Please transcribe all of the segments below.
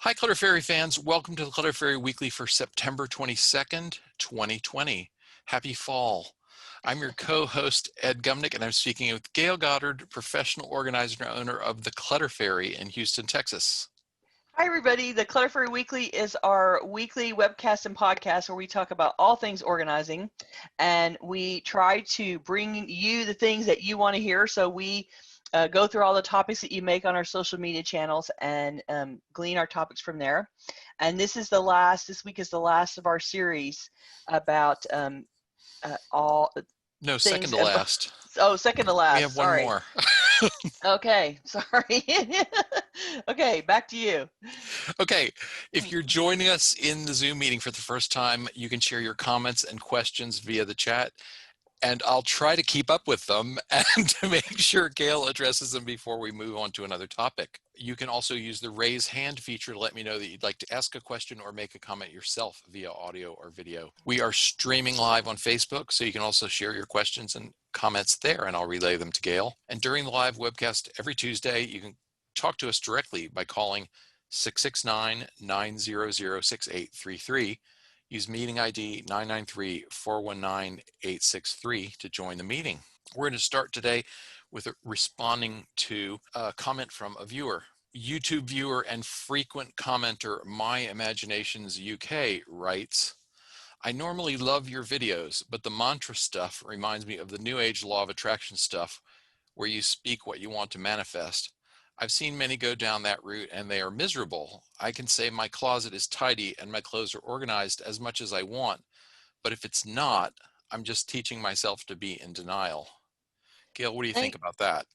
Hi, Clutter Fairy fans. Welcome to the Clutter Fairy Weekly for September 22nd, 2020. Happy fall. I'm your co-host, Ed Gumnick, and I'm speaking with Gayle Goddard, professional organizer and owner of the Clutter Fairy in Houston, Texas. Hi, everybody. The Clutter Fairy Weekly is our weekly webcast and podcast where we talk about all things organizing, and we try to bring you the things that you want to hear. So we go through all the topics that you make on our social media channels and glean our topics from there. And this week is the last of our series about all No, things. second to last. Second to last. We have one Sorry. more. Okay, sorry. Okay, back to you. Okay, if you're joining us in the Zoom meeting for the first time, you can share your comments and questions via the chat, and I'll try to keep up with them and to make sure Gayle addresses them before we move on to another topic. You can also use the raise hand feature to let me know that you'd like to ask a question or make a comment yourself via audio or video. We are streaming live on Facebook, so you can also share your questions and comments there, and I'll relay them to Gayle. And during the live webcast every Tuesday, you can talk to us directly by calling 669-900-6833. Use meeting ID 993-419-863 to join the meeting. We're going to start today with responding to a comment from a viewer. YouTube viewer and frequent commenter My Imaginations UK writes, I normally love your videos, but the mantra stuff reminds me of the New Age law of attraction stuff where you speak what you want to manifest. I've seen many go down that route and they are miserable. I can say my closet is tidy and my clothes are organized as much as I want, but if it's not, I'm just teaching myself to be in denial. Gayle, what do you think about that?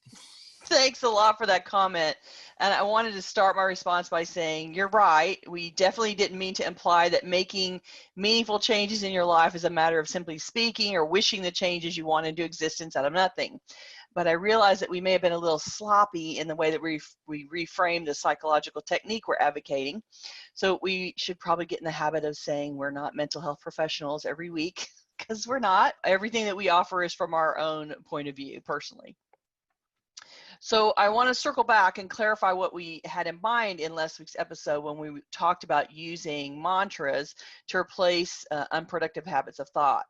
Thanks a lot for that comment. And I wanted to start my response by saying, you're right. We definitely didn't mean to imply that making meaningful changes in your life is a matter of simply speaking or wishing the changes you want into existence out of nothing. But I realized that we may have been a little sloppy in the way that we reframed the psychological technique we're advocating. So we should probably get in the habit of saying we're not mental health professionals every week, because we're not. Everything that we offer is from our own point of view, personally. So I want to circle back and clarify what we had in mind in last week's episode when we talked about using mantras to replace unproductive habits of thought.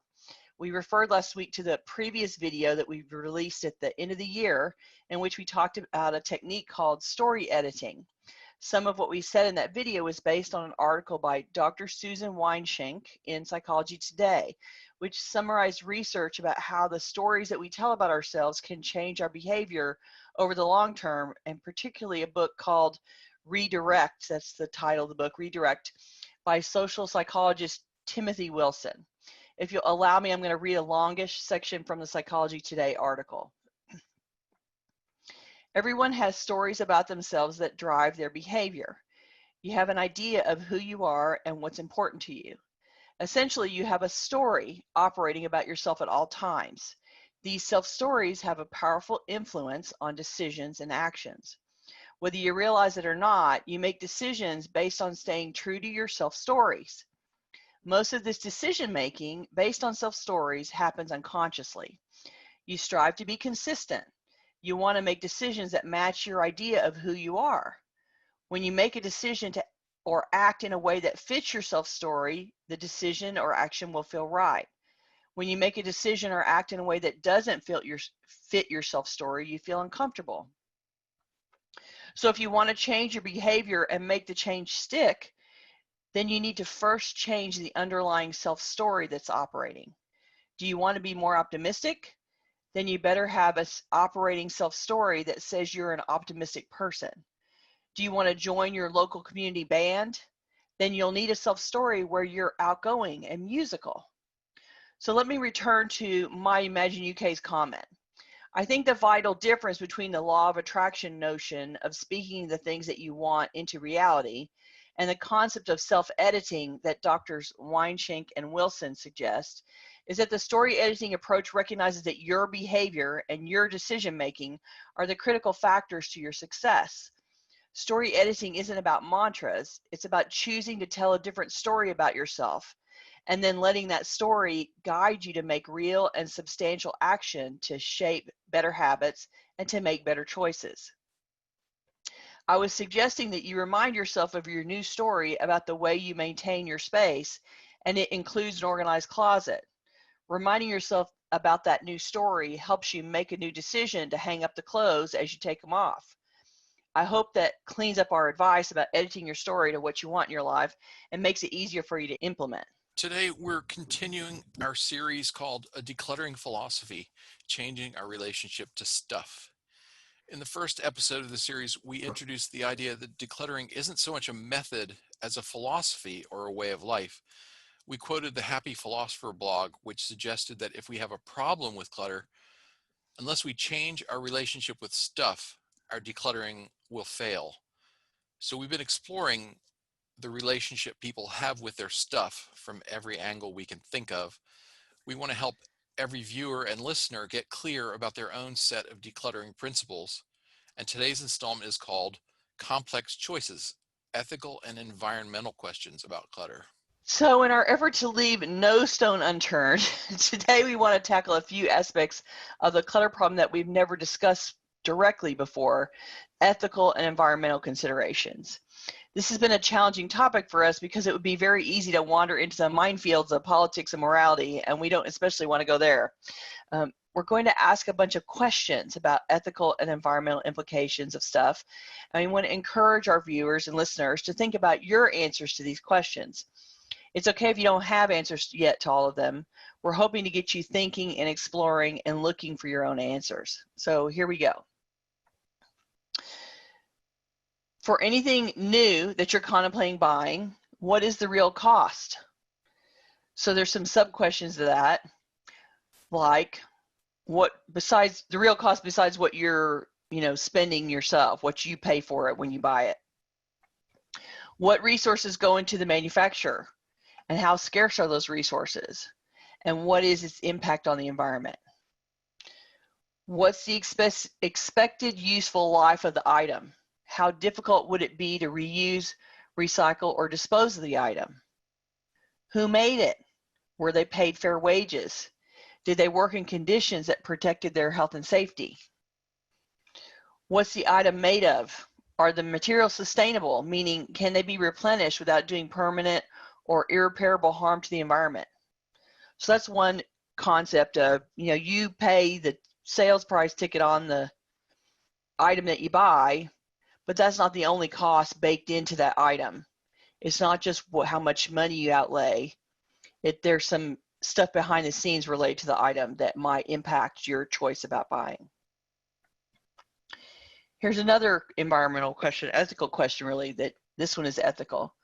We referred last week to the previous video that we released at the end of the year, in which we talked about a technique called story editing. Some of what we said in that video was based on an article by Dr. Susan Weinschenk in Psychology Today, which summarized research about how the stories that we tell about ourselves can change our behavior over the long term, and particularly a book called Redirect, that's the title of the book, Redirect, by social psychologist Timothy Wilson. If you'll allow me, I'm going to read a longish section from the Psychology Today article. Everyone has stories about themselves that drive their behavior. You have an idea of who you are and what's important to you. Essentially, you have a story operating about yourself at all times. These self-stories have a powerful influence on decisions and actions. Whether you realize it or not, you make decisions based on staying true to your self-stories. Most of this decision-making based on self-stories happens unconsciously. You strive to be consistent. You want to make decisions that match your idea of who you are. When you make a decision to or act in a way that fits your self-story, the decision or action will feel right. When you make a decision or act in a way that doesn't fit your self-story, you feel uncomfortable. So if you want to change your behavior and make the change stick, then you need to first change the underlying self-story that's operating. Do you want to be more optimistic? Then you better have an operating self-story that says you're an optimistic person. Do you want to join your local community band? Then you'll need a self-story where you're outgoing and musical. So let me return to My Imagine UK's comment. I think the vital difference between the law of attraction notion of speaking the things that you want into reality and the concept of self-editing that Drs. Weinschenk and Wilson suggest is that the story editing approach recognizes that your behavior and your decision-making are the critical factors to your success. Story editing isn't about mantras, it's about choosing to tell a different story about yourself and then letting that story guide you to make real and substantial action to shape better habits and to make better choices. I was suggesting that you remind yourself of your new story about the way you maintain your space, and it includes an organized closet. Reminding yourself about that new story helps you make a new decision to hang up the clothes as you take them off. I hope that cleans up our advice about editing your story to what you want in your life and makes it easier for you to implement. Today, we're continuing our series called A Decluttering Philosophy, Changing Our Relationship to Stuff. In the first episode of the series, we introduced the idea that decluttering isn't so much a method as a philosophy or a way of life. We quoted the Happy Philosopher blog, which suggested that if we have a problem with clutter, unless we change our relationship with stuff, our decluttering will fail. So we've been exploring the relationship people have with their stuff from every angle we can think of. We want to help every viewer and listener get clear about their own set of decluttering principles. And today's installment is called Complex Choices, Ethical and Environmental Questions About Clutter. So in our effort to leave no stone unturned, today we want to tackle a few aspects of the clutter problem that we've never discussed directly before, ethical and environmental considerations. This has been a challenging topic for us because it would be very easy to wander into the minefields of politics and morality, and we don't especially want to go there. We're going to ask a bunch of questions about ethical and environmental implications of stuff, and we want to encourage our viewers and listeners to think about your answers to these questions. It's okay if you don't have answers yet to all of them. We're hoping to get you thinking and exploring and looking for your own answers. So here we go. For anything new that you're contemplating buying, what is the real cost? So there's some sub-questions to that, like what besides the real cost besides what you're spending yourself, what you pay for it when you buy it. What resources go into the manufacturer and how scarce are those resources? And what is its impact on the environment? What's the expected useful life of the item? How difficult would it be to reuse, recycle, or dispose of the item? Who made it? Were they paid fair wages? Did they work in conditions that protected their health and safety? What's the item made of? Are the materials sustainable, meaning can they be replenished without doing permanent or irreparable harm to the environment? So that's one concept of, you pay the sales price ticket on the item that you buy, but that's not the only cost baked into that item. It's not just how much money you outlay. There's some stuff behind the scenes related to the item that might impact your choice about buying. Here's another environmental question, ethical question really, that this one is ethical.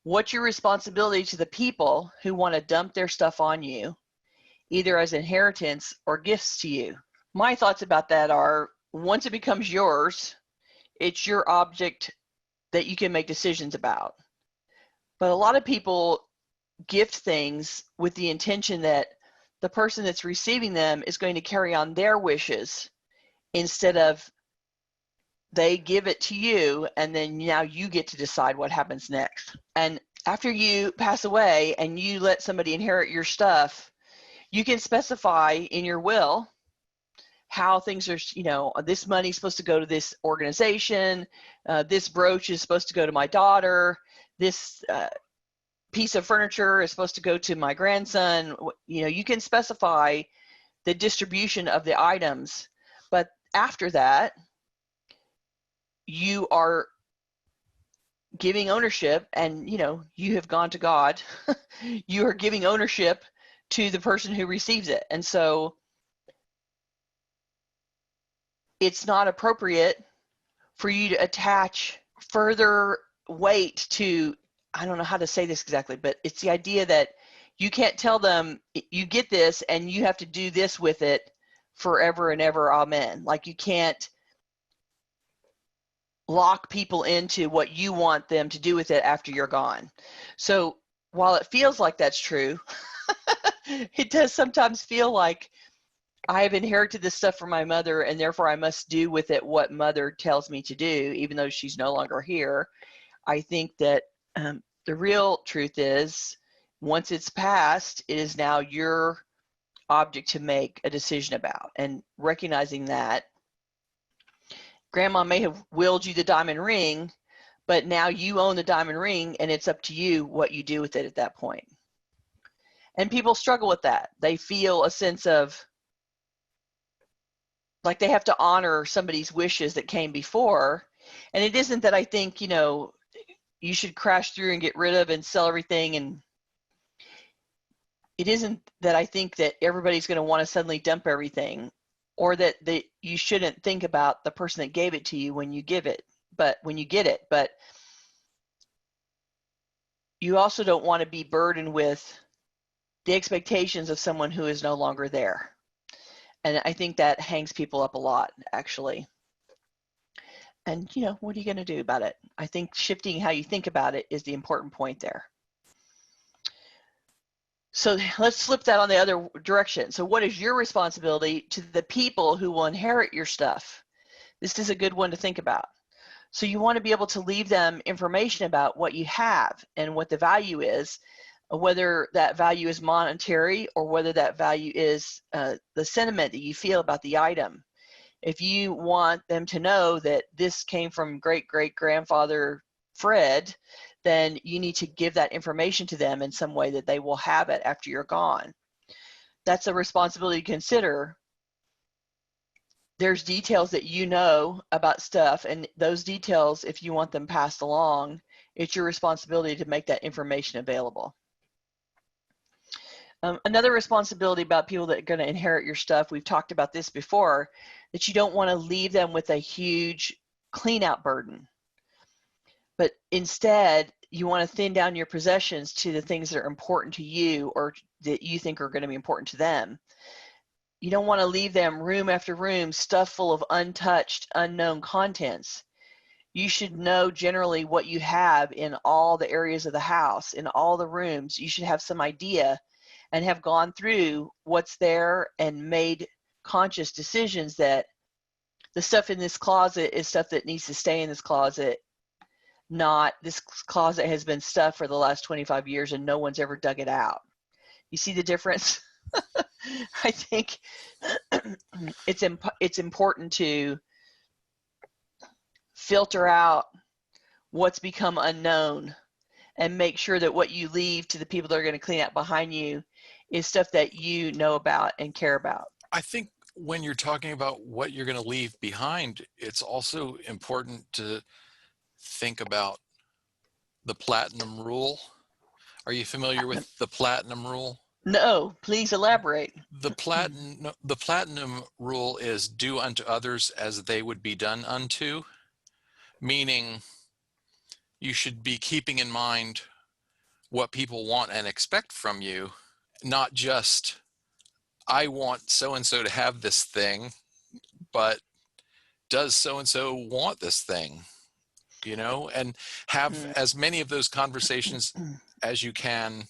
What's your responsibility to the people who want to dump their stuff on you, either as inheritance or gifts to you? My thoughts about that are, once it becomes yours, it's your object that you can make decisions about. But a lot of people gift things with the intention that the person that's receiving them is going to carry on their wishes instead of they give it to you and then now you get to decide what happens next. And after you pass away and you let somebody inherit your stuff, you can specify in your will how things are, this money's supposed to go to this organization, this brooch is supposed to go to my daughter, this piece of furniture is supposed to go to my grandson. You can specify the distribution of the items, but after that, you are giving ownership, and you have gone to God. You are giving ownership to the person who receives it, and so it's not appropriate for you to attach further weight to, I don't know how to say this exactly, but it's the idea that you can't tell them, you get this and you have to do this with it forever and ever, amen. Like you can't lock people into what you want them to do with it after you're gone. So while it feels like that's true, it does sometimes feel like I have inherited this stuff from my mother and therefore I must do with it what mother tells me to do, even though she's no longer here. I think that the real truth is, once it's passed, it is now your object to make a decision about, and recognizing that grandma may have willed you the diamond ring, but now you own the diamond ring and it's up to you what you do with it at that point. And people struggle with that. They feel a sense of like they have to honor somebody's wishes that came before. And it isn't that I think, you should crash through and get rid of and sell everything. And it isn't that I think that everybody's going to want to suddenly dump everything, or that you shouldn't think about the person that gave it to you when you get it. But you also don't want to be burdened with the expectations of someone who is no longer there. And I think that hangs people up a lot, actually. And, what are you going to do about it? I think shifting how you think about it is the important point there. So let's flip that on the other direction. So what is your responsibility to the people who will inherit your stuff? This is a good one to think about. So you want to be able to leave them information about what you have and what the value is, whether that value is monetary or whether that value is the sentiment that you feel about the item. If you want them to know that this came from great-great-grandfather Fred, then you need to give that information to them in some way that they will have it after you're gone. That's a responsibility to consider. There's details that you know about stuff, and those details, if you want them passed along, it's your responsibility to make that information available. Another responsibility about people that are going to inherit your stuff, we've talked about this before, that you don't want to leave them with a huge clean-out burden. But instead, you want to thin down your possessions to the things that are important to you or that you think are going to be important to them. You don't want to leave them room after room stuffed full of untouched, unknown contents. You should know generally what you have in all the areas of the house, in all the rooms. You should have some idea and have gone through what's there and made conscious decisions that the stuff in this closet is stuff that needs to stay in this closet, not this closet has been stuffed for the last 25 years and no one's ever dug it out. You see the difference? I think it's important to filter out what's become unknown and make sure that what you leave to the people that are going to clean up behind you is stuff that you know about and care about. I think when you're talking about what you're going to leave behind, it's also important to think about the platinum rule. Are you familiar with the platinum rule? No, please elaborate. The platinum rule is do unto others as they would be done unto, meaning you should be keeping in mind what people want and expect from you, not just I want so-and-so to have this thing, but does so-and-so want this thing? And have as many of those conversations as you can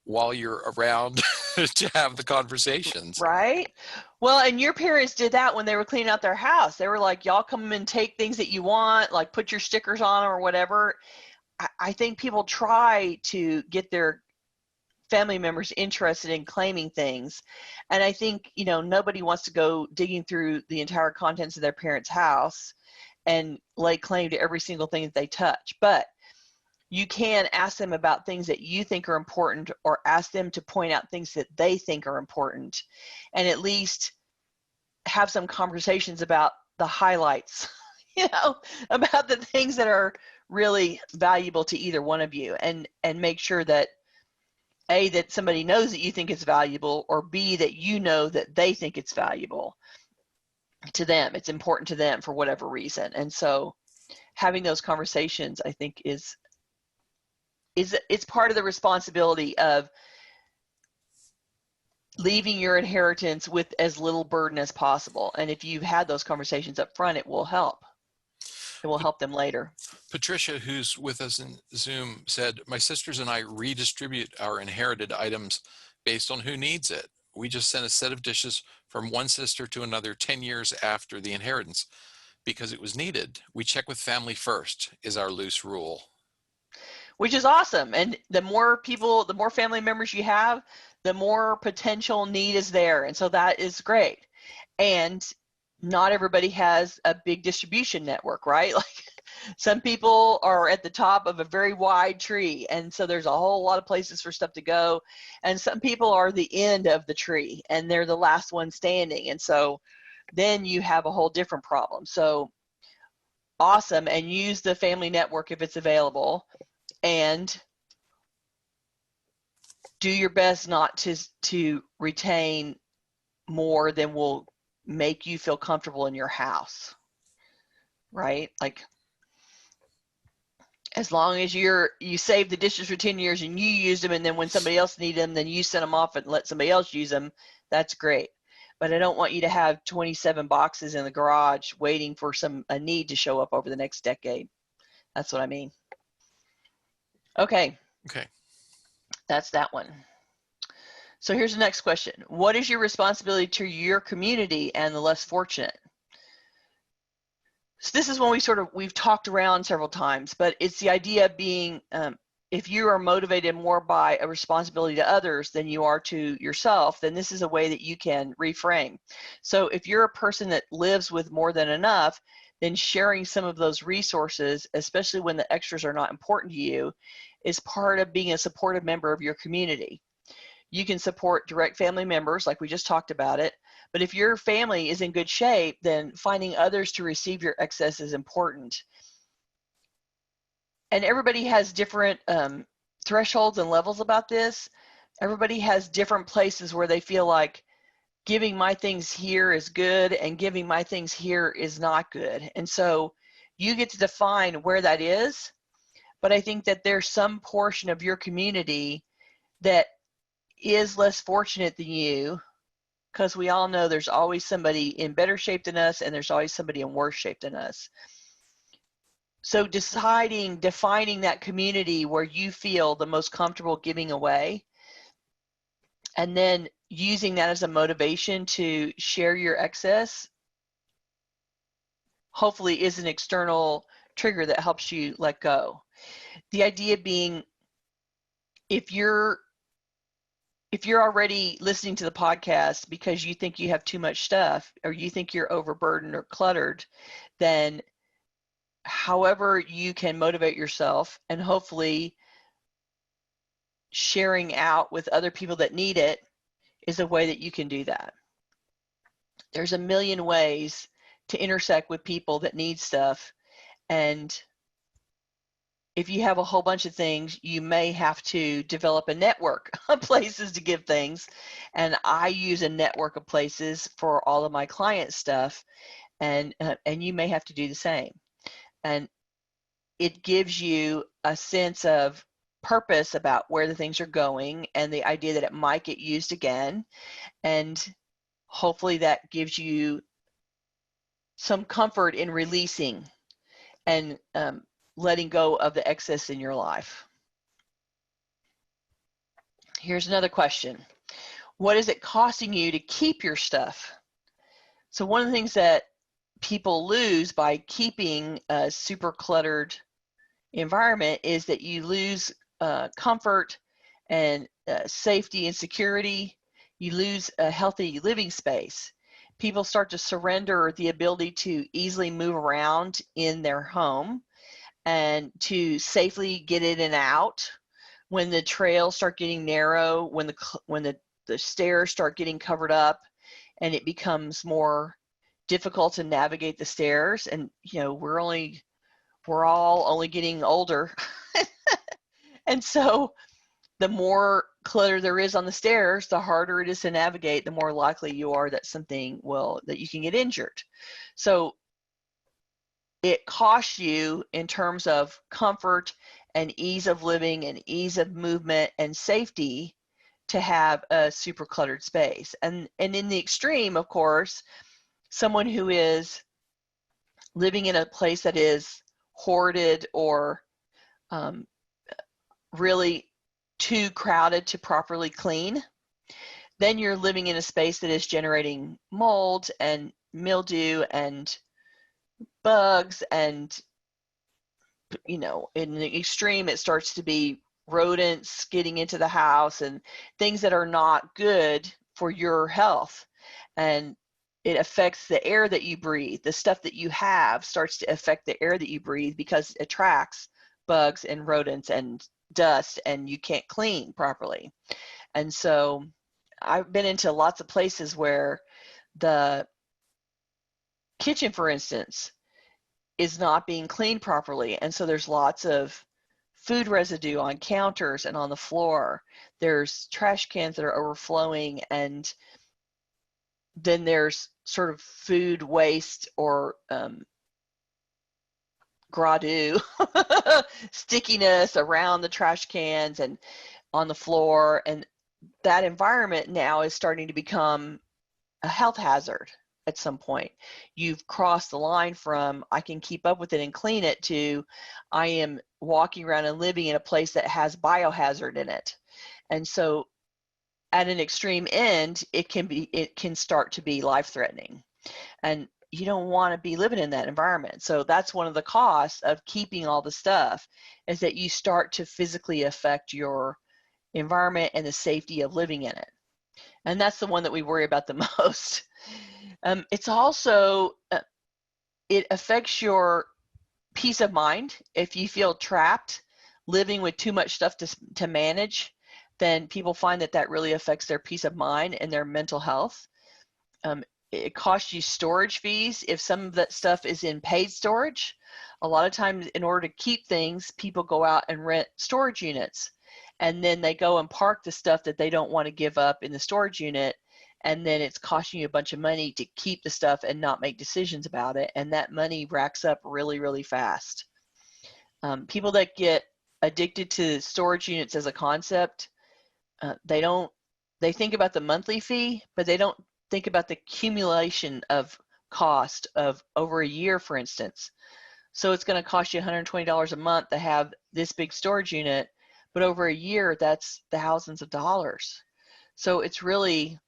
while you're around to have the conversations. Right? Well, and your parents did that when they were cleaning out their house. They were like, y'all come and take things that you want, like put your stickers on or whatever. I think people try to get their family members interested in claiming things. And I think, nobody wants to go digging through the entire contents of their parents' house and lay claim to every single thing that they touch. But you can ask them about things that you think are important, or ask them to point out things that they think are important, and at least have some conversations about the highlights, about the things that are really valuable to either one of you, and make sure that A, that somebody knows that you think it's valuable, or B, that you know that they think it's valuable to them. It's important to them for whatever reason. And so having those conversations, I think, it's part of the responsibility of leaving your inheritance with as little burden as possible. And if you've had those conversations up front, it will help. It will help them later. Patricia, who's with us in Zoom, said, my sisters and I redistribute our inherited items based on who needs it. We just sent a set of dishes from one sister to another 10 years after the inheritance because it was needed. We check with family first is our loose rule. Which is awesome. And the more people, the more family members you have, the more potential need is there. And so that is great. And not everybody has a big distribution network, right? Like some people are at the top of a very wide tree, and so there's a whole lot of places for stuff to go. And some people are the end of the tree, and they're the last one standing. And so then you have a whole different problem. So awesome, and use the family network if it's available, and do your best not to retain more than will make you feel comfortable in your house, right? Like, as long as you save the dishes for 10 years and you use them, and then when somebody else needs them, then you send them off and let somebody else use them, that's great. But I don't want you to have 27 boxes in the garage waiting for a need to show up over the next decade. That's what I mean. Okay. Okay. That's that one. So here's the next question. What is your responsibility to your community and the less fortunate? So this is one we've talked around several times, but it's the idea being, if you are motivated more by a responsibility to others than you are to yourself, then this is a way that you can reframe. So if you're a person that lives with more than enough, then sharing some of those resources, especially when the extras are not important to you, is part of being a supportive member of your community. You can support direct family members, like we just talked about it, but if your family is in good shape, then finding others to receive your excess is important. And everybody has different thresholds and levels about this. Everybody has different places where they feel like giving my things here is good and giving my things here is not good. And so you get to define where that is. But I think that there's some portion of your community that is less fortunate than you, because we all know there's always somebody in better shape than us and there's always somebody in worse shape than us. So defining that community where you feel the most comfortable giving away, and then using that as a motivation to share your excess, hopefully is an external trigger that helps you let go. The idea being, if you're already listening to the podcast because you think you have too much stuff or you think you're overburdened or cluttered, then however you can motivate yourself, and hopefully sharing out with other people that need it is a way that you can do that. There's a million ways to intersect with people that need stuff, and if you have a whole bunch of things, you may have to develop a network of places to give things. And I use a network of places for all of my client stuff, and you may have to do the same. And it gives you a sense of purpose about where the things are going and the idea that it might get used again. And hopefully that gives you some comfort in releasing and letting go of the excess in your life. Here's another question. What is it costing you to keep your stuff? So one of the things that people lose by keeping a super cluttered environment is that you lose comfort and safety and security. You lose a healthy living space. People start to surrender the ability to easily move around in their home and to safely get in and out. When the trails start getting narrow, when the stairs start getting covered up, and it becomes more difficult to navigate the stairs, and we're all only getting older, and so the more clutter there is on the stairs, the harder it is to navigate, the more likely you are that that you can get injured. So it costs you in terms of comfort and ease of living and ease of movement and safety to have a super cluttered space. And in the extreme, of course, someone who is living in a place that is hoarded or really too crowded to properly clean, then you're living in a space that is generating mold and mildew and bugs, and in the extreme it starts to be rodents getting into the house and things that are not good for your health. And it affects the air that you breathe. The stuff that you have starts to affect the air that you breathe because it attracts bugs and rodents and dust, and you can't clean properly. And so I've been into lots of places where the kitchen, for instance, is not being cleaned properly. And so there's lots of food residue on counters and on the floor. There's trash cans that are overflowing, and then there's sort of food waste or gradu stickiness around the trash cans and on the floor. And that environment now is starting to become a health hazard at some point. You've crossed the line from I can keep up with it and clean it to I am walking around and living in a place that has biohazard in it. And so at an extreme end, it can start to be life-threatening. And you don't want to be living in that environment. So that's one of the costs of keeping all the stuff, is that you start to physically affect your environment and the safety of living in it. And that's the one that we worry about the most. It's also, it affects your peace of mind. If you feel trapped living with too much stuff to manage, then people find that really affects their peace of mind and their mental health. It costs you storage fees if some of that stuff is in paid storage. A lot of times, in order to keep things, people go out and rent storage units, and then they go and park the stuff that they don't want to give up in the storage unit, and then it's costing you a bunch of money to keep the stuff and not make decisions about it, and that money racks up really, really fast. People that get addicted to storage units as a concept, they think about the monthly fee, but they don't think about the accumulation of cost of over a year, for instance. So it's going to cost you $120 a month to have this big storage unit, but over a year, that's thousands of dollars. So it's really,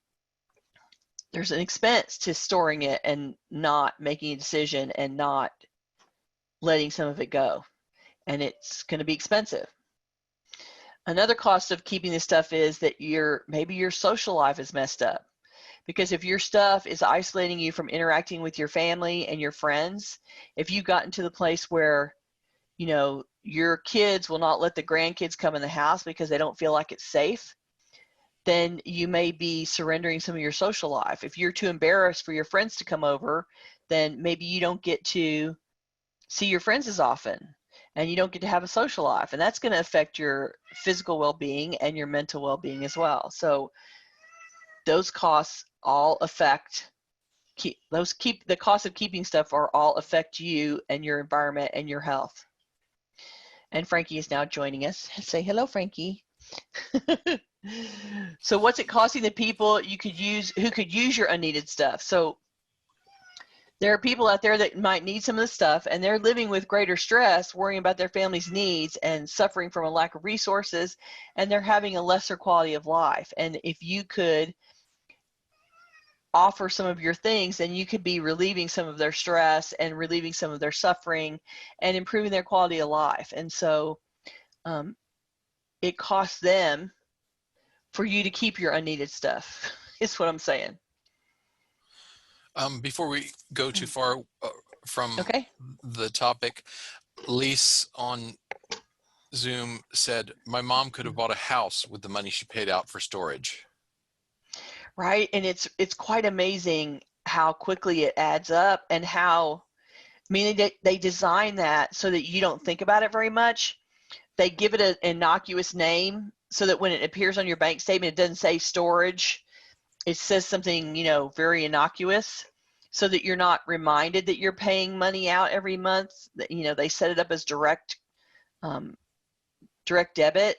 there's an expense to storing it and not making a decision and not letting some of it go. And it's going to be expensive. Another cost of keeping this stuff is that maybe your social life is messed up. Because if your stuff is isolating you from interacting with your family and your friends, if you've gotten to the place where, your kids will not let the grandkids come in the house because they don't feel like it's safe, then you may be surrendering some of your social life. If you're too embarrassed for your friends to come over, then maybe you don't get to see your friends as often, and you don't get to have a social life. And that's going to affect your physical well-being and your mental well-being as well. So those costs all affect, the cost of keeping stuff are all affect you and your environment and your health. And Frankie is now joining us. Say hello, Frankie. So what's it costing the people who could use your unneeded stuff? So there are people out there that might need some of the stuff, and they're living with greater stress, worrying about their family's needs and suffering from a lack of resources, and they're having a lesser quality of life. And if you could offer some of your things, then you could be relieving some of their stress and relieving some of their suffering and improving their quality of life. And so it costs them for you to keep your unneeded stuff, is what I'm saying. Before we go too far from the topic, Lise on Zoom said, my mom could have bought a house with the money she paid out for storage. Right. And it's quite amazing how quickly it adds up, and how, they design that so that you don't think about it very much. They give it an innocuous name so that when it appears on your bank statement, it doesn't say storage. It says something, very innocuous, so that you're not reminded that you're paying money out every month. They set it up as direct debit.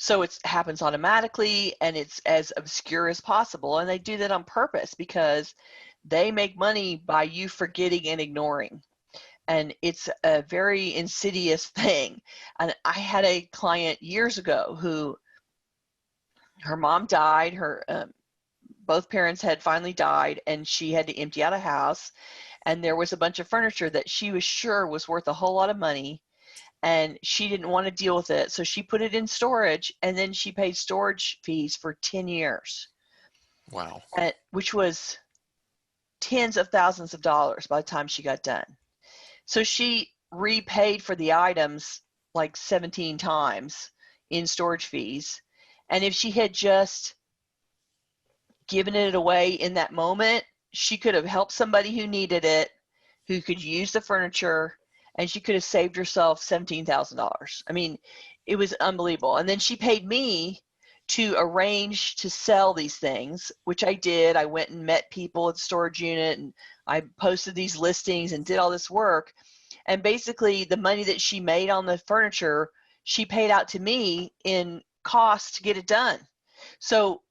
So it happens automatically, and it's as obscure as possible. And they do that on purpose because they make money by you forgetting and ignoring. And it's a very insidious thing. And I had a client years ago who, her mom died, both parents had finally died, and she had to empty out a house. And there was a bunch of furniture that she was sure was worth a whole lot of money, and she didn't want to deal with it. So she put it in storage, and then she paid storage fees for 10 years. Wow. Which was tens of thousands of dollars by the time she got done. So she repaid for the items like 17 times in storage fees. And if she had just given it away in that moment, she could have helped somebody who needed it, who could use the furniture, and she could have saved herself $17,000. I mean, it was unbelievable. And then she paid me to arrange to sell these things, which I did. I went and met people at the storage unit, and I posted these listings and did all this work. And basically, the money that she made on the furniture, she paid out to me in cost to get it done. So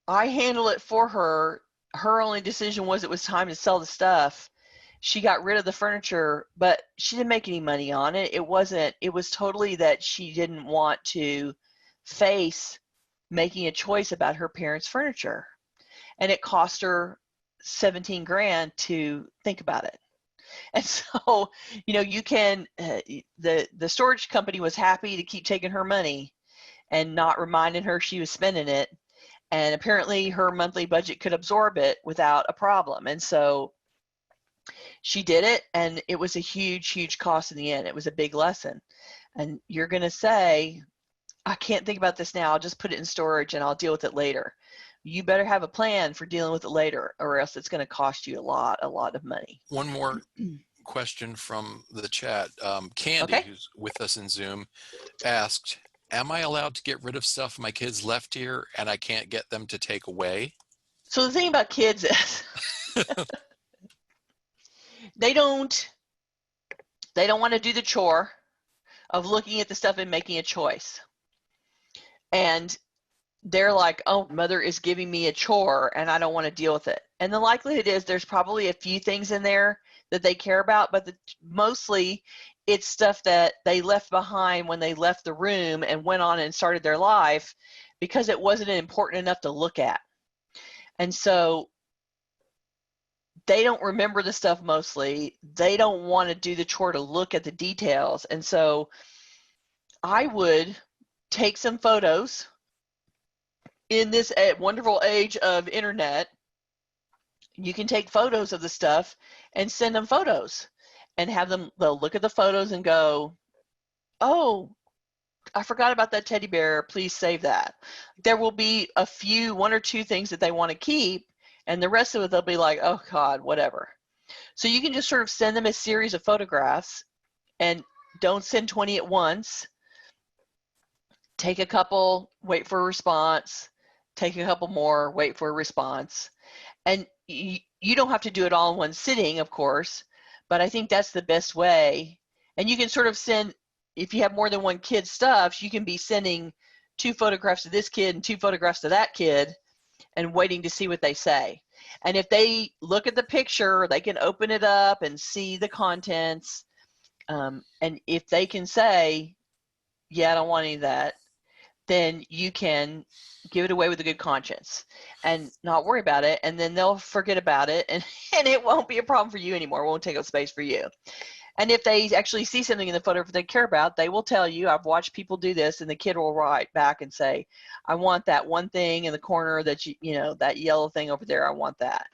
I handle it for her. Her only decision was it was time to sell the stuff. She got rid of the furniture, but she didn't make any money on it. It was totally that she didn't want to face making a choice about her parents' furniture. And it cost her 17 grand to think about it. And so, you can, the storage company was happy to keep taking her money and not reminding her she was spending it. And apparently her monthly budget could absorb it without a problem. And so she did it, and it was a huge, huge cost in the end. It was a big lesson. And you're going to say, I can't think about this now. I'll just put it in storage and I'll deal with it later. You better have a plan for dealing with it later, or else it's going to cost you a lot of money. One more question from the chat. Candy, Okay. who's with us in Zoom, asked, am I allowed to get rid of stuff my kids left here and I can't get them to take away? So the thing about kids is they don't want to do the chore of looking at the stuff and making a choice. And they're like, oh, mother is giving me a chore and I don't want to deal with it. And the likelihood is there's probably a few things in there that they care about, but mostly it's stuff that they left behind when they left the room and went on and started their life because it wasn't important enough to look at. And so they don't remember the stuff mostly. They don't want to do the chore to look at the details. And so I would take some photos in this wonderful age of internet. You can take photos of the stuff and send them photos and have them, they'll look at the photos and go, oh, I forgot about that teddy bear. Please save that. There will be one or two things that they want to keep, and the rest of it, they'll be like, oh God, whatever. So you can just sort of send them a series of photographs, and don't send 20 at once. Take a couple, wait for a response. Take a couple more, wait for a response. And you don't have to do it all in one sitting, of course, but I think that's the best way. And you can sort of send, if you have more than one kid's stuff, you can be sending 2 photographs to this kid and 2 photographs to that kid and waiting to see what they say. And if they look at the picture, they can open it up and see the contents. And if they can say, yeah, I don't want any of that, then you can give it away with a good conscience and not worry about it. And then they'll forget about it, and it won't be a problem for you anymore. It won't take up space for you. And if they actually see something in the photo that they care about, they will tell you. I've watched people do this, and the kid will write back and say, I want that one thing in the corner that that yellow thing over there. I want that.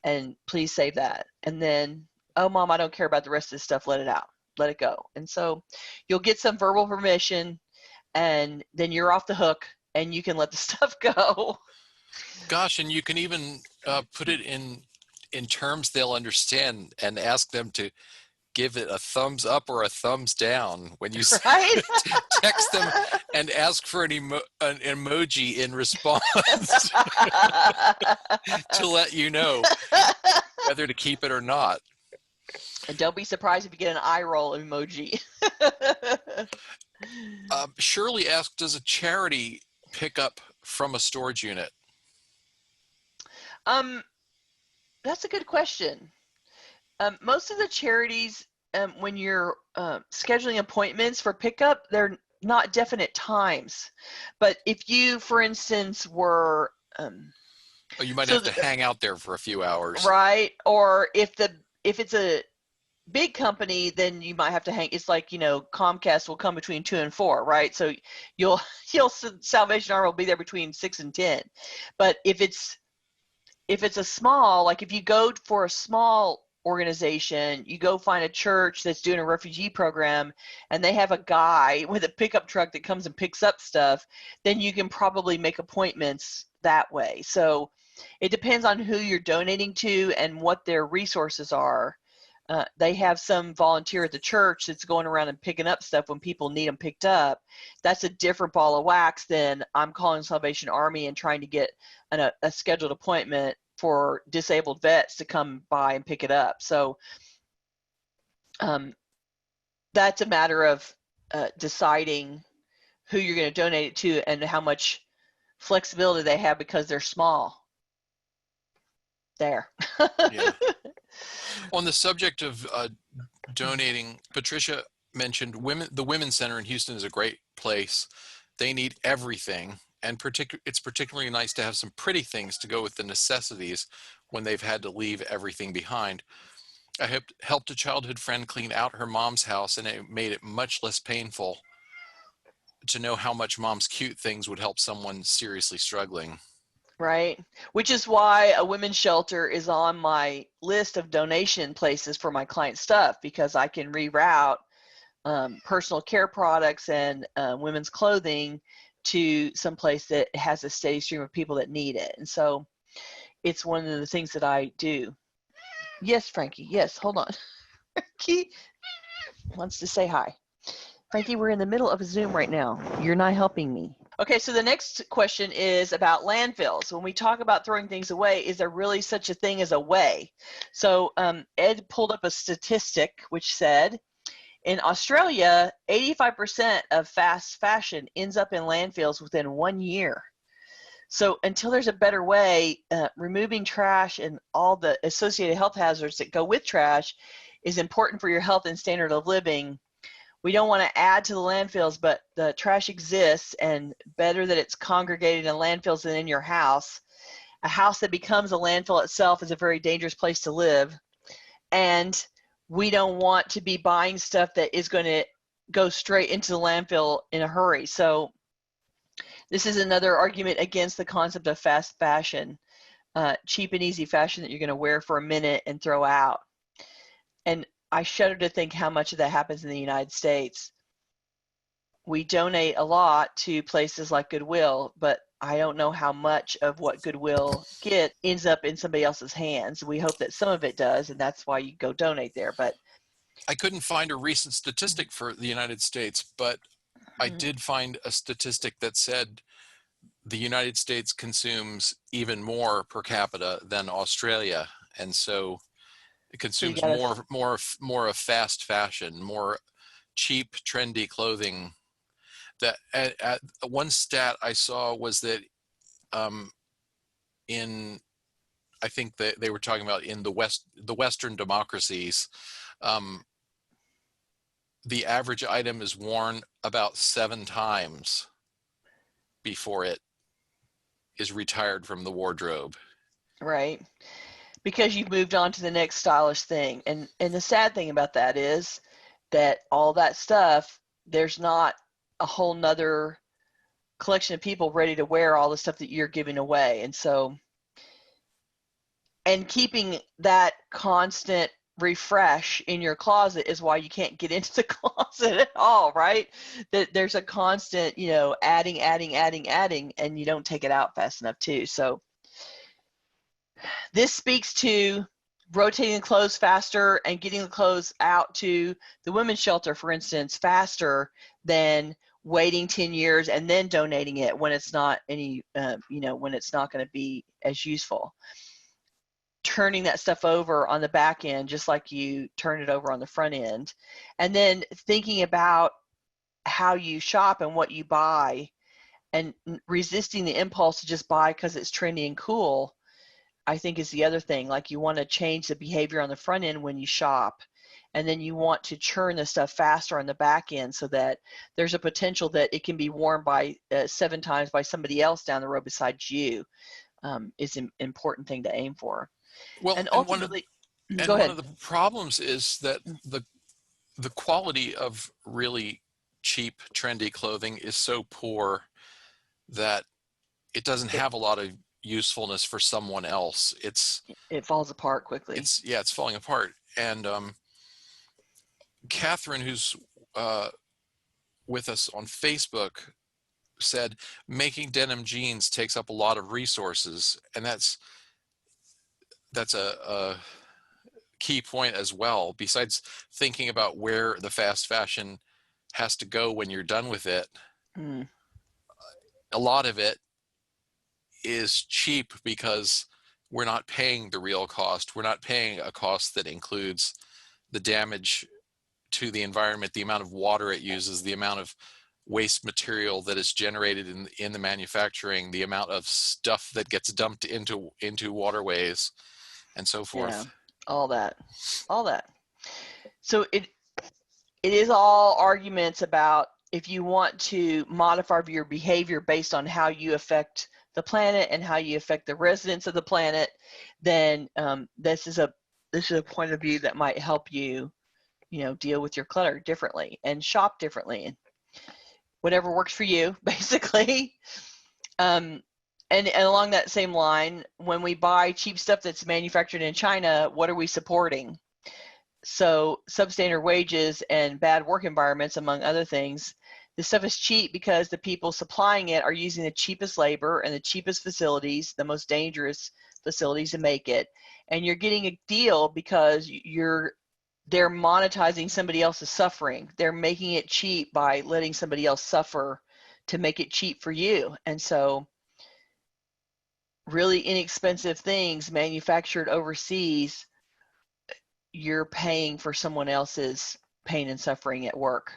And please save that. And then, oh, Mom, I don't care about the rest of this stuff. Let it out. Let it go. And so you'll get some verbal permission, and then you're off the hook and you can let the stuff go. Gosh, and you can even put it in terms they'll understand and ask them to give it a thumbs up or a thumbs down when you right? text them and ask for an emoji in response to let you know whether to keep it or not. And don't be surprised if you get an eye roll emoji. Shirley asked, does a charity pick up from a storage unit? That's a good question. Most of the charities, when you're scheduling appointments for pickup, they're not definite times. But if you, for instance, were You might have to hang out there for a few hours. Right. Or if it's a big company, then you might have to hang. It's like, Comcast will come between 2 and 4, right? So you'll Salvation Army will be there between 6 and 10. But if it's if it's a small, like if you go for a small organization, you go find a church that's doing a refugee program and they have a guy with a pickup truck that comes and picks up stuff, then you can probably make appointments that way. So it depends on who you're donating to and what their resources are. They have some volunteer at the church that's going around and picking up stuff when people need them picked up. That's a different ball of wax than I'm calling Salvation Army and trying to get a scheduled appointment for disabled vets to come by and pick it up. So that's a matter of deciding who you're going to donate it to and how much flexibility they have because they're small. There. Yeah. On the subject of donating, Patricia mentioned the Women's Center in Houston is a great place. They need everything, and it's particularly nice to have some pretty things to go with the necessities when they've had to leave everything behind. I helped a childhood friend clean out her mom's house, and it made it much less painful to know how much mom's cute things would help someone seriously struggling. Right. Which is why a women's shelter is on my list of donation places for my client stuff, because I can reroute personal care products and women's clothing to some place that has a steady stream of people that need it. And so it's one of the things that I do. Yes, Frankie. Yes, hold on. Frankie wants to say hi. Frankie, we're in the middle of a Zoom right now. You're not helping me. Okay, so the next question is about landfills. When we talk about throwing things away, is there really such a thing as a way? So Ed pulled up a statistic which said, in Australia, 85% of fast fashion ends up in landfills within 1 year. So until there's a better way, removing trash and all the associated health hazards that go with trash is important for your health and standard of living. We don't want to add to the landfills, but the trash exists, and better that it's congregated in landfills than in your house. A house that becomes a landfill itself is a very dangerous place to live, and we don't want to be buying stuff that is going to go straight into the landfill in a hurry. So this is another argument against the concept of fast fashion, cheap and easy fashion that you're going to wear for a minute and throw out. And I shudder to think how much of that happens in the United States. We donate a lot to places like Goodwill, but I don't know how much of what Goodwill get ends up in somebody else's hands. We hope that some of it does, and that's why you go donate there. But I couldn't find a recent statistic for the United States, but I did find a statistic that said the United States consumes even more per capita than Australia, and so it consumes more of fast fashion, more cheap, trendy clothing. That one stat I saw was that I think that they were talking about in the Western democracies, the average item is worn about 7 times before it is retired from the wardrobe. Right. Because you've moved on to the next stylish thing. And the sad thing about that is that all that stuff, there's not a whole nother collection of people ready to wear all the stuff that you're giving away. And so, and keeping that constant refresh in your closet is why you can't get into the closet at all, right? That there's a constant, adding, and you don't take it out fast enough too. So this speaks to rotating the clothes faster and getting the clothes out to the women's shelter, for instance, faster than waiting 10 years and then donating it when it's not when it's not going to be as useful. Turning that stuff over on the back end, just like you turn it over on the front end. And then thinking about how you shop and what you buy, and resisting the impulse to just buy because it's trendy and cool, I think is the other thing. Like, you want to change the behavior on the front end when you shop, and then you want to churn the stuff faster on the back end so that there's a potential that it can be worn by 7 times by somebody else down the road besides you. Is an important thing to aim for. Well, and ultimately, one of the problems is that the quality of really cheap, trendy clothing is so poor that it doesn't have a lot of usefulness for someone else, it falls apart quickly. it's falling apart. And Catherine, who's with us on Facebook, said making denim jeans takes up a lot of resources, and that's a key point as well. Besides thinking about where the fast fashion has to go when you're done with it, a lot of it is cheap because we're not paying the real cost. We're not paying a cost that includes the damage to the environment, the amount of water it uses, the amount of waste material that is generated in the manufacturing, the amount of stuff that gets dumped into waterways, and so forth. Yeah, all that. So it is all arguments about if you want to modify your behavior based on how you affect the planet and how you affect the residents of the planet, then this is a point of view that might help you, deal with your clutter differently and shop differently and whatever works for you, basically. And along that same line, when we buy cheap stuff that's manufactured in China, what are we supporting? So substandard wages and bad work environments, among other things. This stuff is cheap because the people supplying it are using the cheapest labor and the cheapest facilities, the most dangerous facilities to make it. And you're getting a deal because they're monetizing somebody else's suffering. They're making it cheap by letting somebody else suffer to make it cheap for you. And so really inexpensive things manufactured overseas, you're paying for someone else's pain and suffering at work.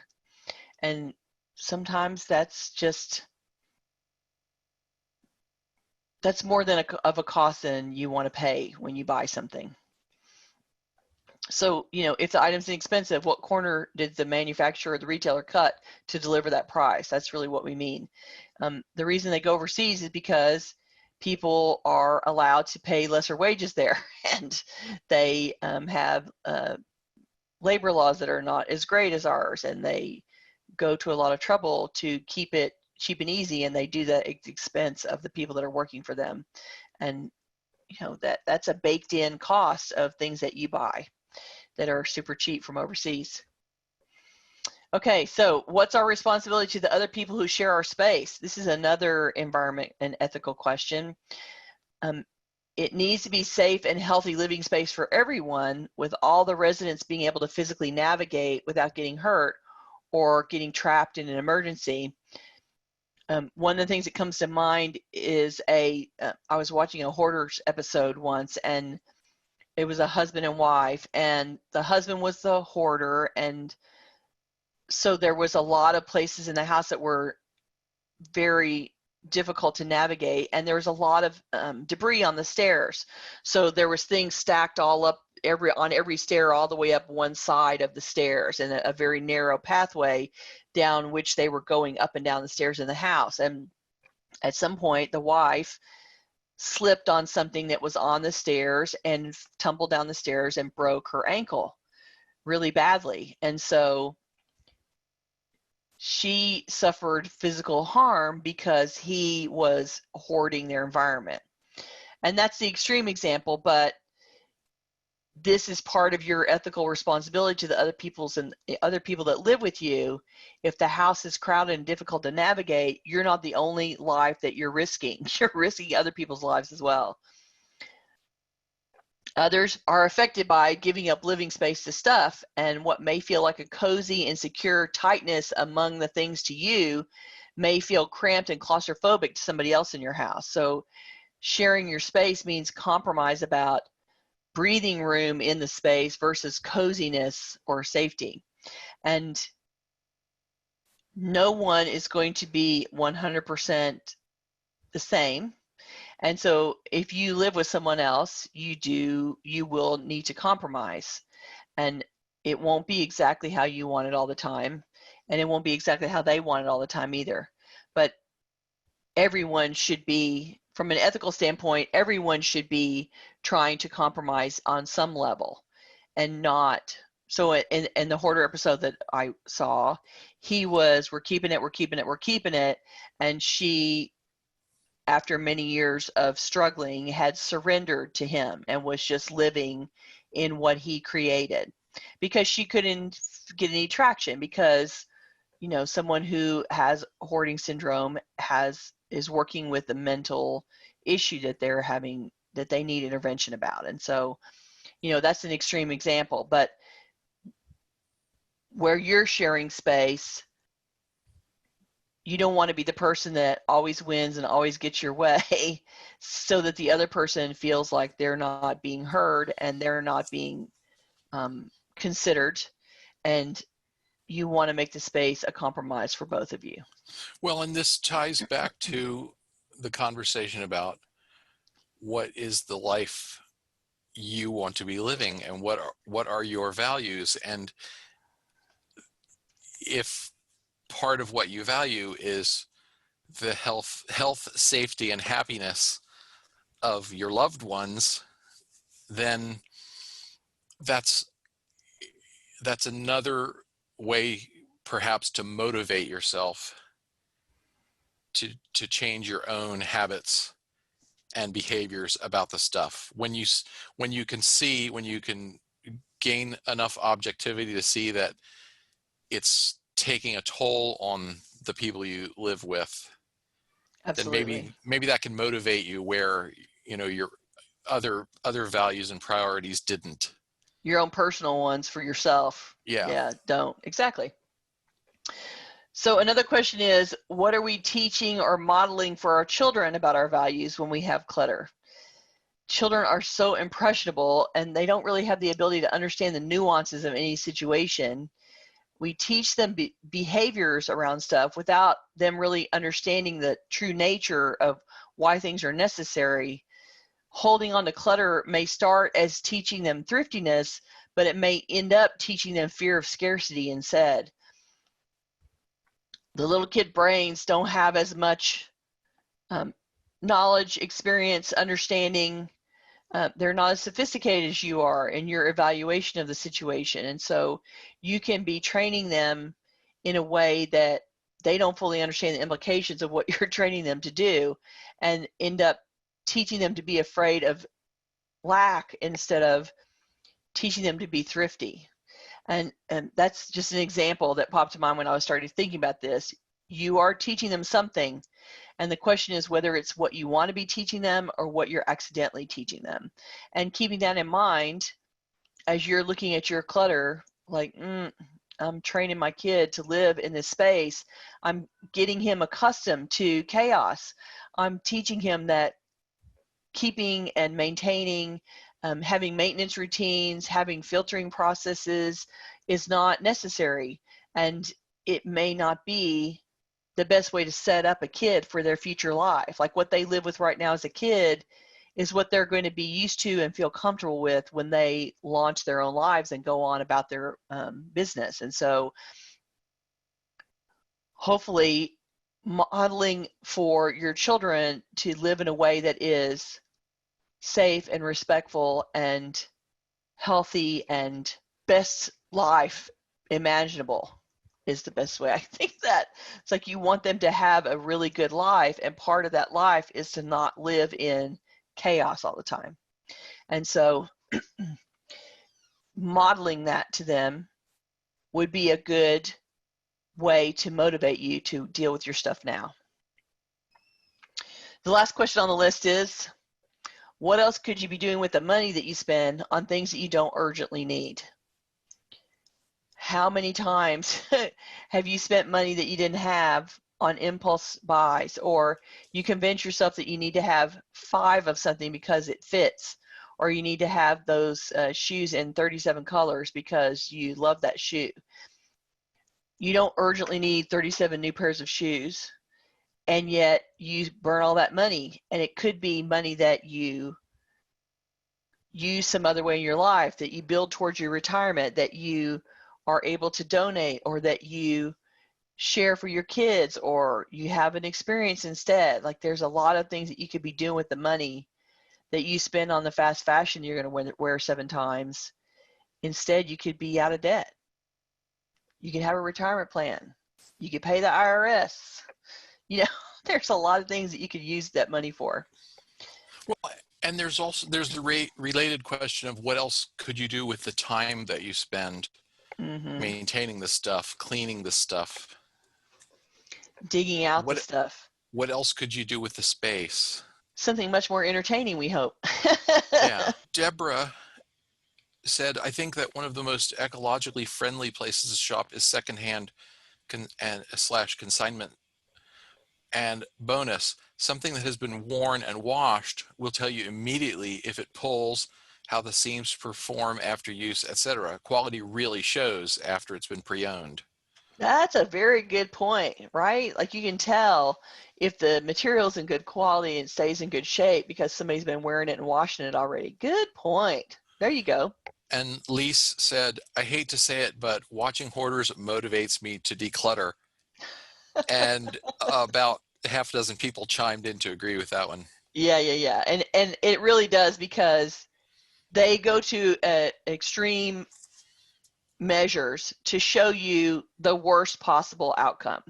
And sometimes that's more of a cost than you want to pay when you buy something. So, if the item's inexpensive, what corner did the manufacturer or the retailer cut to deliver that price? That's really what we mean. The reason they go overseas is because people are allowed to pay lesser wages there, and they have labor laws that are not as great as ours, and they go to a lot of trouble to keep it cheap and easy, and they do that at the expense of the people that are working for them. And that's a baked in cost of things that you buy that are super cheap from overseas. Okay, so what's our responsibility to the other people who share our space? This is another environment and ethical question. It needs to be safe and healthy living space for everyone, with all the residents being able to physically navigate without getting hurt or getting trapped in an emergency. One of the things that comes to mind is I was watching a Hoarders episode once, and it was a husband and wife, and the husband was the hoarder, and so there was a lot of places in the house that were very difficult to navigate, and there was a lot of debris on the stairs. So there was things stacked all up on every stair, all the way up one side of the stairs, and a very narrow pathway down which they were going up and down the stairs in the house. And at some point, the wife slipped on something that was on the stairs and tumbled down the stairs and broke her ankle really badly. And so she suffered physical harm because he was hoarding their environment. And that's the extreme example, but this is part of your ethical responsibility to the other people that live with you. If the house is crowded and difficult to navigate, you're not the only life that you're risking. You're risking other people's lives as well. Others are affected by giving up living space to stuff, and what may feel like a cozy and secure tightness among the things to you may feel cramped and claustrophobic to somebody else in your house. So sharing your space means compromise about breathing room in the space versus coziness or safety. And no one is going to be 100% the same. And so if you live with someone else, you will need to compromise. And it won't be exactly how you want it all the time. And it won't be exactly how they want it all the time either. But everyone should be, from an ethical standpoint, everyone should be trying to compromise on some level, and not. So in the Hoarder episode that I saw, he was, we're keeping it, and she after many years of struggling, had surrendered to him and was just living in what he created because she couldn't get any traction because, you know, someone who has hoarding syndrome is working with a mental issue that they're having, that they need intervention about. And so, you know, that's an extreme example, but where you're sharing space, you don't want to be the person that always wins and always gets your way so that the other person feels like they're not being heard and they're not being considered, and you want to make the space a compromise for both of you. Well, and this ties back to the conversation about what is the life you want to be living and what are your values. And if part of what you value is the health, safety, and happiness of your loved ones, then that's another way perhaps to motivate yourself to change your own habits and behaviors about the stuff. When you can gain enough objectivity to see that it's taking a toll on the people you live with, Absolutely. then maybe that can motivate you where, you know, your other values and priorities didn't. Your own personal ones for yourself. Yeah. Yeah, don't. Exactly. So another question is, what are we teaching or modeling for our children about our values when we have clutter? Children are so impressionable and they don't really have the ability to understand the nuances of any situation. We teach them behaviors around stuff without them really understanding the true nature of why things are necessary. Holding on to clutter may start as teaching them thriftiness, but it may end up teaching them fear of scarcity instead. The little kid brains don't have as much knowledge, experience, understanding. They're not as sophisticated as you are in your evaluation of the situation. And so you can be training them in a way that they don't fully understand the implications of what you're training them to do, and end up teaching them to be afraid of lack instead of teaching them to be thrifty. And that's just an example that popped to mind when I was starting thinking about this. You are teaching them something, and the question is whether it's what you want to be teaching them or what you're accidentally teaching them. And keeping that in mind as you're looking at your clutter, like, I'm training my kid to live in this space. I'm getting him accustomed to chaos. I'm teaching him that keeping and maintaining, having maintenance routines, having filtering processes is not necessary. And it may not be the best way to set up a kid for their future life. Like what they live with right now as a kid is what they're going to be used to and feel comfortable with when they launch their own lives and go on about their business. And so hopefully modeling for your children to live in a way that is safe and respectful and healthy and best life imaginable is the best way. I think that it's like you want them to have a really good life, and part of that life is to not live in chaos all the time. And so modeling that to them would be a good way to motivate you to deal with your stuff now. The last question on the list is, what else could you be doing with the money that you spend on things that you don't urgently need? How many times have you spent money that you didn't have on impulse buys, or you convince yourself that you need to have 5 of something because it fits, or you need to have those shoes in 37 colors because you love that shoe? You don't urgently need 37 new pairs of shoes, and yet you burn all that money, and it could be money that you use some other way in your life, that you build towards your retirement, that you are able to donate, or that you share for your kids, or you have an experience instead. Like there's a lot of things that you could be doing with the money that you spend on the fast fashion you're going to wear 7 times. Instead, you could be out of debt. You could have a retirement plan. You could pay the IRS. You know, There's a lot of things that you could use that money for. Well, and there's the related question of what else could you do with the time that you spend maintaining the stuff, cleaning the stuff. Digging out the What stuff. what else could you do with the space? Something much more entertaining, we hope. Yeah. Deborah said, I think that one of the most ecologically friendly places to shop is secondhand and / consignment. And bonus, something that has been worn and washed will tell you immediately if it pulls, how the seams perform after use, etc. Quality really shows after it's been pre-owned. That's a very good point, right? Like you can tell if the material's in good quality and stays in good shape because somebody's been wearing it and washing it already. Good point. There you go. And Lise said, I hate to say it, but watching Hoarders motivates me to declutter. And about half a dozen people chimed in to agree with that one. Yeah. And it really does, because they go to extreme measures to show you the worst possible outcome.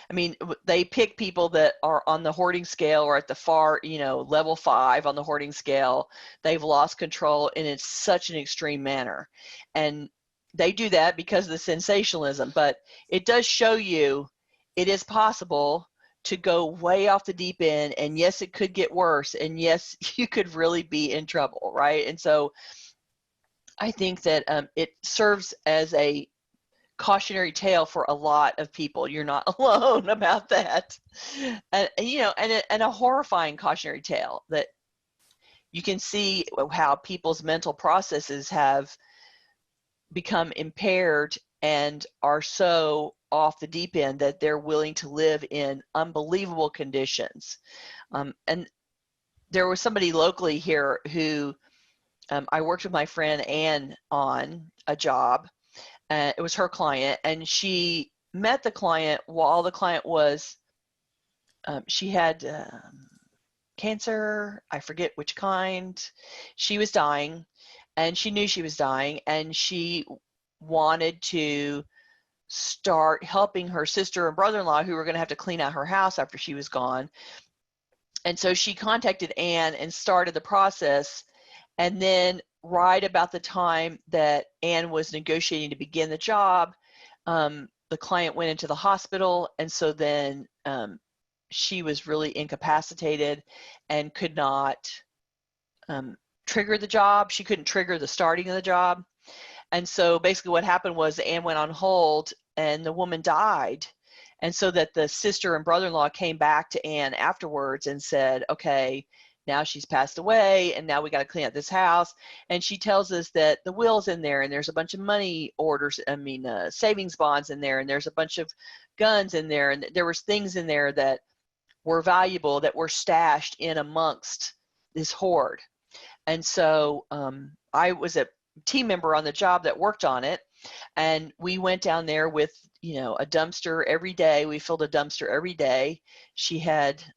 I mean, they pick people that are on the hoarding scale or at the far, level 5 on the hoarding scale. They've lost control, and it's such an extreme manner. And they do that because of the sensationalism, but it does show you it is possible to go way off the deep end, and yes, it could get worse, and yes, you could really be in trouble, right? And so I think that it serves as a cautionary tale for a lot of people. You're not alone about that. And a horrifying cautionary tale that you can see how people's mental processes have become impaired and are so off the deep end that they're willing to live in unbelievable conditions. And there was somebody locally here who I worked with my friend Anne on a job. It was her client, and she met the client while the client was, she had cancer, I forget which kind. She was dying, and she knew she was dying, and she wanted to start helping her sister and brother-in-law who were going to have to clean out her house after she was gone. And so she contacted Anne and started the process. And then right about the time that Anne was negotiating to begin the job, the client went into the hospital. And so then she was really incapacitated and could not trigger the job. She couldn't trigger the starting of the job. And so basically what happened was Anne went on hold and the woman died. And so that the sister and brother-in-law came back to Anne afterwards and said, okay, now she's passed away, and now we got to clean up this house. And she tells us that the will's in there, and there's a bunch of money orders, savings bonds in there, and there's a bunch of guns in there, and there was things in there that were valuable that were stashed in amongst this hoard. And so I was a team member on the job that worked on it, and we went down there with a dumpster every day. We filled a dumpster every day.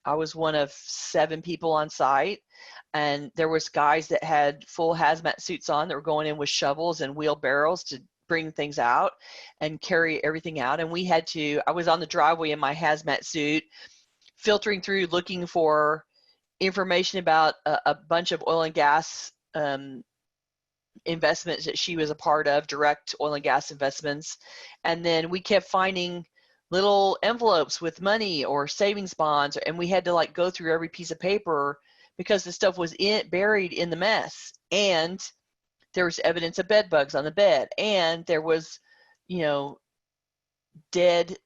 I was one of 7 people on site, and there was guys that had full hazmat suits on that were going in with shovels and wheelbarrows to bring things out and carry everything out. And I was on the driveway in my hazmat suit, filtering through, looking for information about a bunch of oil and gas investments that she was a part of, direct oil and gas investments. And then we kept finding little envelopes with money or savings bonds, and we had to go through every piece of paper because the stuff was buried in the mess. And there was evidence of bed bugs on the bed, and there was dead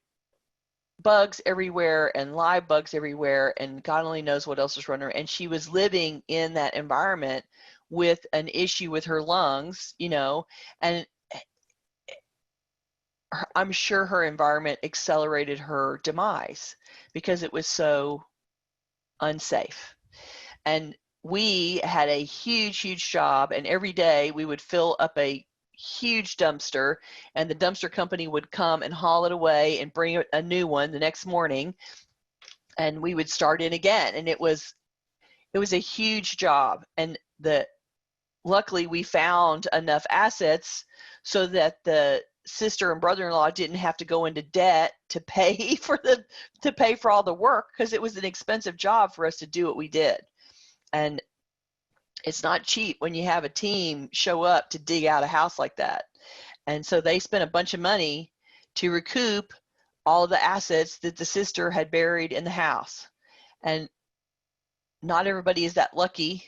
bugs everywhere and live bugs everywhere, and God only knows what else was running around. And she was living in that environment with an issue with her lungs, and I'm sure her environment accelerated her demise because it was so unsafe. And we had a huge job, and every day we would fill up a huge dumpster, and the dumpster company would come and haul it away and bring a new one the next morning, and we would start in again. And it was a huge job. And luckily we found enough assets so that the sister and brother-in-law didn't have to go into debt to pay for all the work, because it was an expensive job for us to do what we did. And it's not cheap when you have a team show up to dig out a house like that. And so they spent a bunch of money to recoup all of the assets that the sister had buried in the house. And not everybody is that lucky.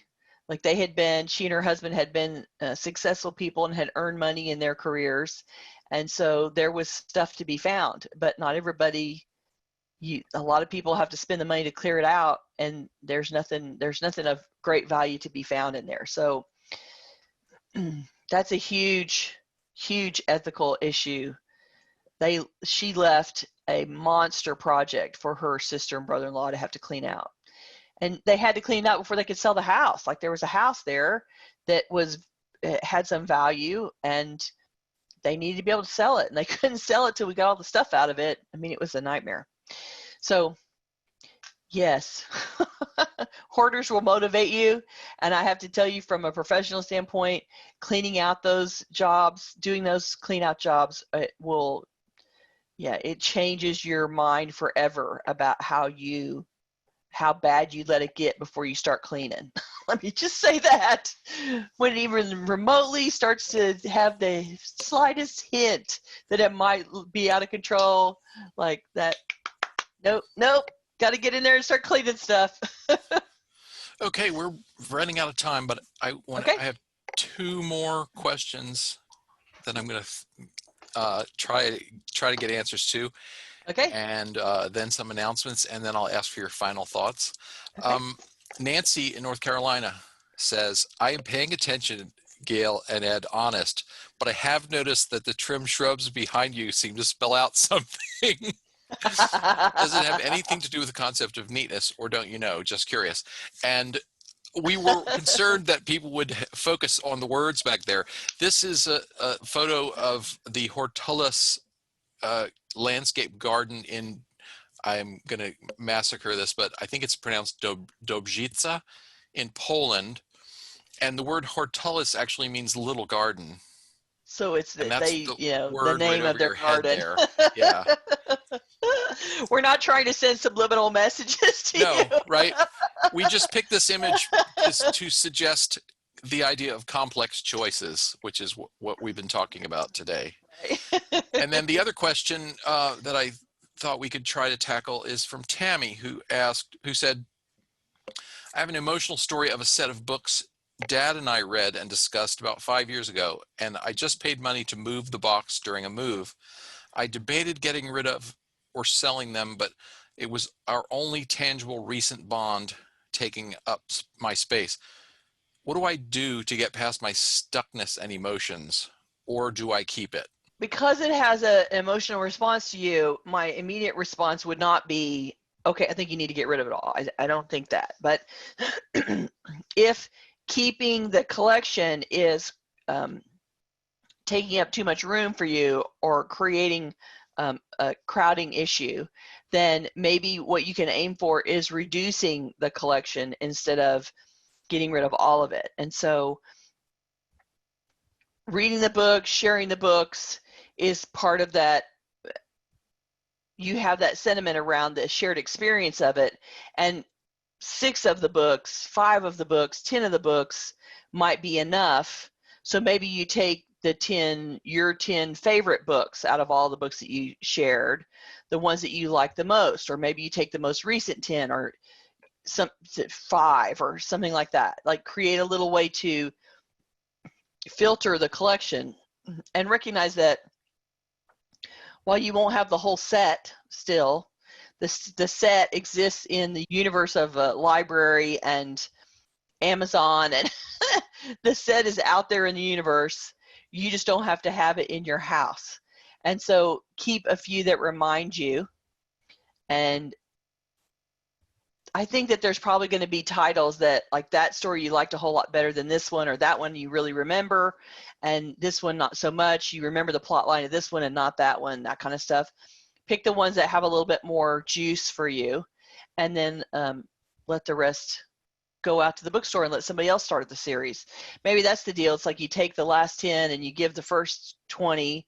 Like she and her husband had been successful people and had earned money in their careers. And so there was stuff to be found, but not everybody, a lot of people have to spend the money to clear it out, and there's nothing of great value to be found in there. So that's a huge, huge ethical issue. She left a monster project for her sister and brother-in-law to have to clean out. And they had to clean it out before they could sell the house. Like, there was a house there that had some value, and they needed to be able to sell it, and they couldn't sell it till we got all the stuff out of it. I mean, it was a nightmare. So yes, hoarders will motivate you. And I have to tell you, from a professional standpoint, cleaning out those jobs, doing those clean out jobs, it changes your mind forever about how bad you let it get before you start cleaning. Let me just say that. When it even remotely starts to have the slightest hint that it might be out of control, like that, nope, got to get in there and start cleaning stuff. Okay, we're running out of time, but I have two more questions that I'm going to try to get answers to. Okay. And then some announcements, and then I'll ask for your final thoughts. Okay. Nancy in North Carolina says, I am paying attention, Gayle and Ed, honest, but I have noticed that the trim shrubs behind you seem to spell out something. Does it have anything to do with the concept of neatness, or don't you know? Just curious. And we were concerned that people would focus on the words back there. This is a photo of the Hortulus landscape garden in, I'm going to massacre this, but I think it's pronounced Dobrzyca in Poland. And the word Hortulus actually means little garden. So it's the name of their garden. There. Yeah. We're not trying to send subliminal messages to you. No, right? We just picked this image to suggest the idea of complex choices, which is what we've been talking about today. And then the other question that I thought we could try to tackle is from Tammy, who said, I have an emotional story of a set of books Dad and I read and discussed about 5 years ago, and I just paid money to move the box during a move. I debated getting rid of or selling them, but it was our only tangible recent bond taking up my space. What do I do to get past my stuckness and emotions, or do I keep it? Because it has an emotional response to you, my immediate response would not be, okay, I think you need to get rid of it all. I don't think that. But if keeping the collection is taking up too much room for you or creating a crowding issue, then maybe what you can aim for is reducing the collection instead of getting rid of all of it. And so reading the books, sharing the books is part of that. You have that sentiment around the shared experience of it. And 6 of the books, 5 of the books, 10 of the books might be enough. So maybe you take your 10 favorite books out of all the books that you shared, the ones that you like the most, or maybe you take the most recent 10 or some 5 or something like that. Like, create a little way to filter the collection and recognize that while you won't have the whole set still, the set exists in the universe of a library and Amazon, and the set is out there in the universe. You just don't have to have it in your house. And so keep a few that remind you. And I think that there's probably going to be titles that, like, that story you liked a whole lot better than this one, or that one you really remember, and this one not so much. You remember the plot line of this one and not that one, that kind of stuff. Pick the ones that have a little bit more juice for you, and then let the rest go out to the bookstore and let somebody else start the series. Maybe that's the deal. It's like you take the last 10 and you give the first 20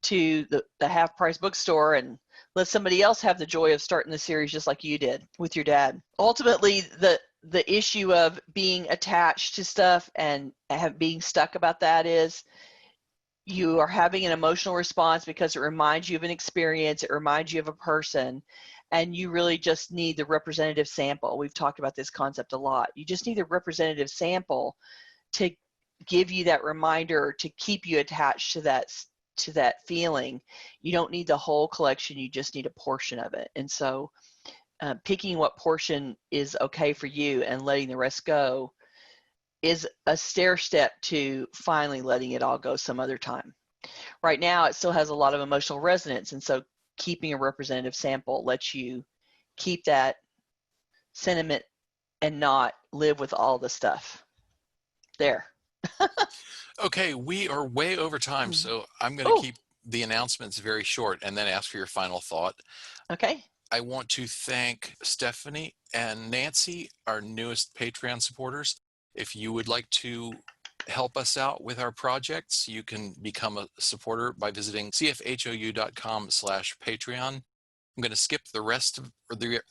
to the half-price bookstore and let somebody else have the joy of starting the series just like you did with your dad. Ultimately, the issue of being attached to stuff and being stuck about that is you are having an emotional response because it reminds you of an experience, it reminds you of a person, and you really just need the representative sample. We've talked about this concept a lot. You just need the representative sample to give you that reminder to keep you attached to that feeling. You don't need the whole collection, you just need a portion of it. And so picking what portion is okay for you and letting the rest go is a stair step to finally letting it all go some other time. Right now, it still has a lot of emotional resonance, and so keeping a representative sample lets you keep that sentiment and not live with all the stuff. There. Okay, we are way over time, so I'm going to keep the announcements very short and then ask for your final thought. Okay. I want to thank Stephanie and Nancy, our newest Patreon supporters. If you would like to help us out with our projects, you can become a supporter by visiting cfhou.com/Patreon. I'm going to skip the rest of the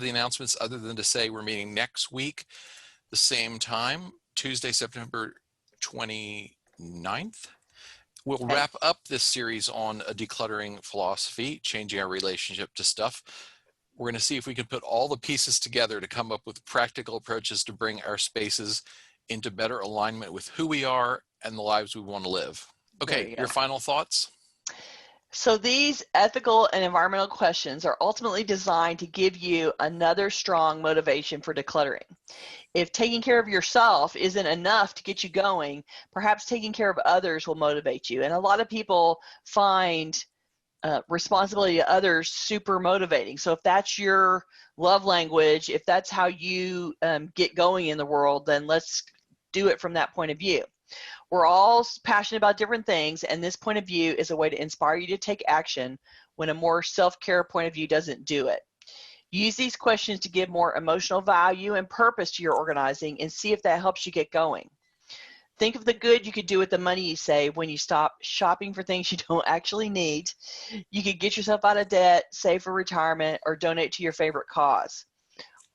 announcements other than to say we're meeting next week, the same time, Tuesday, September 29th. We'll wrap up this series on a decluttering philosophy, changing our relationship to stuff. We're going to see if we can put all the pieces together to come up with practical approaches to bring our spaces into better alignment with who we are and the lives we want to live. Okay, your final thoughts? So these ethical and environmental questions are ultimately designed to give you another strong motivation for decluttering. If taking care of yourself isn't enough to get you going, perhaps taking care of others will motivate you. And a lot of people find responsibility to others super motivating. So if that's your love language, if that's how you get going in the world, then let's do it from that point of view. We're all passionate about different things, and this point of view is a way to inspire you to take action when a more self-care point of view doesn't do it. Use these questions to give more emotional value and purpose to your organizing and see if that helps you get going. Think of the good you could do with the money you save when you stop shopping for things you don't actually need. You could get yourself out of debt, save for retirement, or donate to your favorite cause.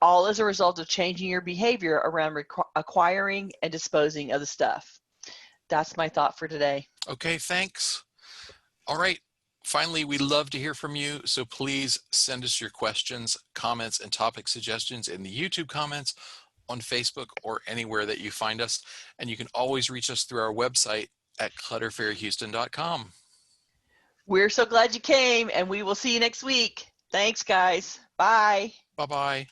All as a result of changing your behavior around acquiring and disposing of the stuff. That's my thought for today. Okay, thanks. All right. Finally, we love to hear from you, so please send us your questions, comments, and topic suggestions in the YouTube comments, on Facebook, or anywhere that you find us. And you can always reach us through our website at clutterfairyhouston.com. We're so glad you came, and we will see you next week. Thanks, guys. Bye. Bye-bye.